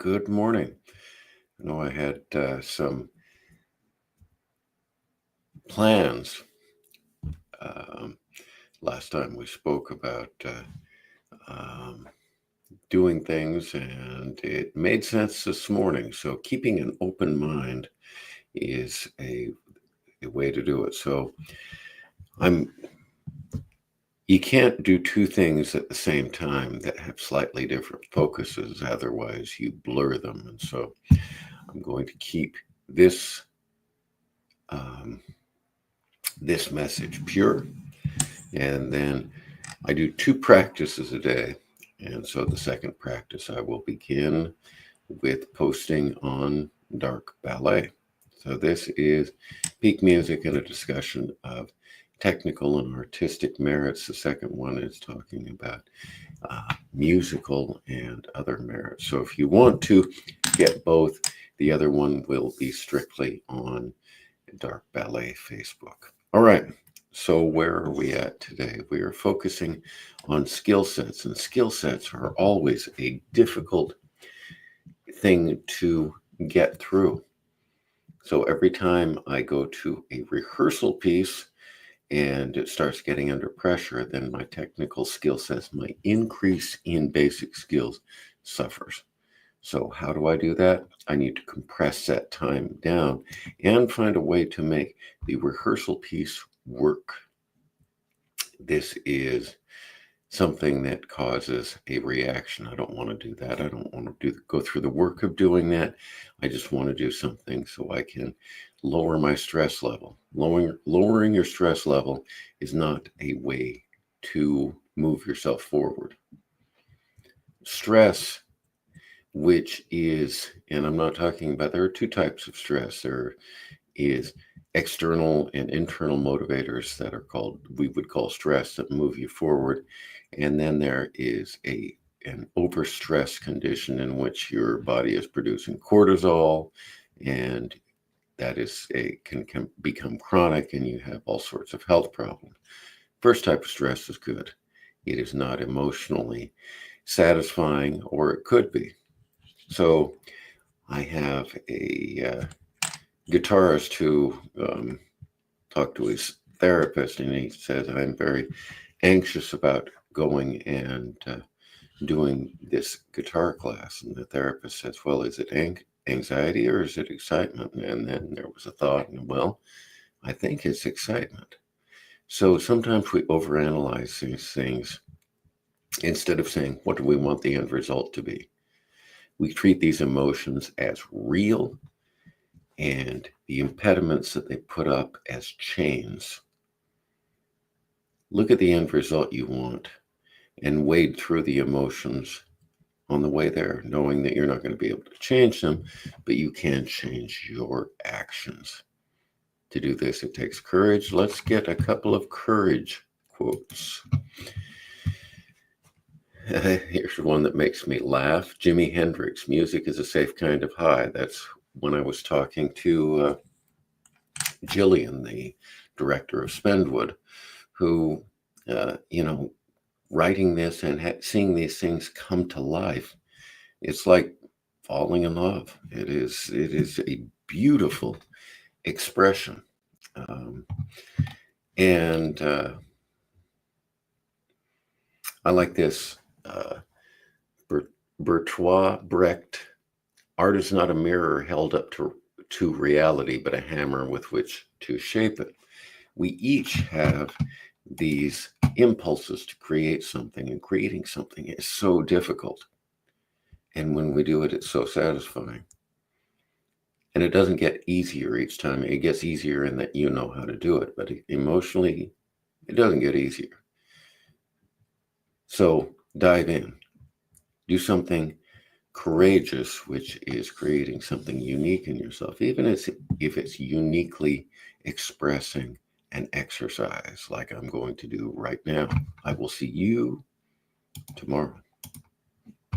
Good morning. I had some plans um, last time we spoke about um, doing things, and it made sense this morning. So, keeping an open mind is a way to do it. So, I'm you can't do two things at the same time that have slightly different focuses, otherwise, you blur them. And so, I'm going to keep this. Um, this message pure. And then I do two practices a day. And so the second practice I will begin with posting on dark ballet. So this is peak music and a discussion of technical and artistic merits. The second one is talking about musical and other merits. So if you want to get both, the other one will be strictly on Dark Ballet Facebook. All right. So where are we at today? We are focusing on skill sets, and skill sets are always a difficult thing to get through. So every time I go to a rehearsal piece and it starts getting under pressure, then my technical skill sets, my increase in basic skills suffers. So how do I do that? I need to compress that time down and find a way to make the rehearsal piece work. This is something that causes a reaction. I don't want to do that. I don't want to go through the work of doing that. I just want to do something so I can lower my stress level. Lowering your stress level is not a way to move yourself forward. Stress, which is, and I'm not talking about, there are two types of stress. There is external and internal motivators that are we would call stress, that move you forward. And then there is an overstress condition in which your body is producing cortisol, and that can become chronic, and you have all sorts of health problems. First type of stress is good. It is not emotionally satisfying, or it could be. So I have a guitarist who talked to his therapist, and he says, I'm very anxious about going and doing this guitar class. And the therapist says, well, is it anxiety or is it excitement? And then there was a thought, and well, I think it's excitement. So sometimes we overanalyze these things instead of saying, what do we want the end result to be? We treat these emotions as real, and the impediments that they put up as chains. Look at the end result you want and wade through the emotions on the way there, knowing that you're not going to be able to change them, but you can change your actions. To do this, it takes courage. Let's get a couple of courage quotes. Here's one that makes me laugh. Jimi Hendrix, music is a safe kind of high. That's when I was talking to Jillian, the director of Spendwood, who, writing this and seeing these things come to life, it's like falling in love. It is a beautiful expression. And I like this. Bertolt Brecht, art is not a mirror held up to reality, but a hammer with which to shape it. We each have these impulses to create something, and creating something is so difficult. And when we do it, it's so satisfying. And it doesn't get easier each time. It gets easier in that you know how to do it, but emotionally, it doesn't get easier. So dive in. Do something courageous, which is creating something unique in yourself, even if it's uniquely expressing an exercise like I'm going to do right now. I will see you tomorrow.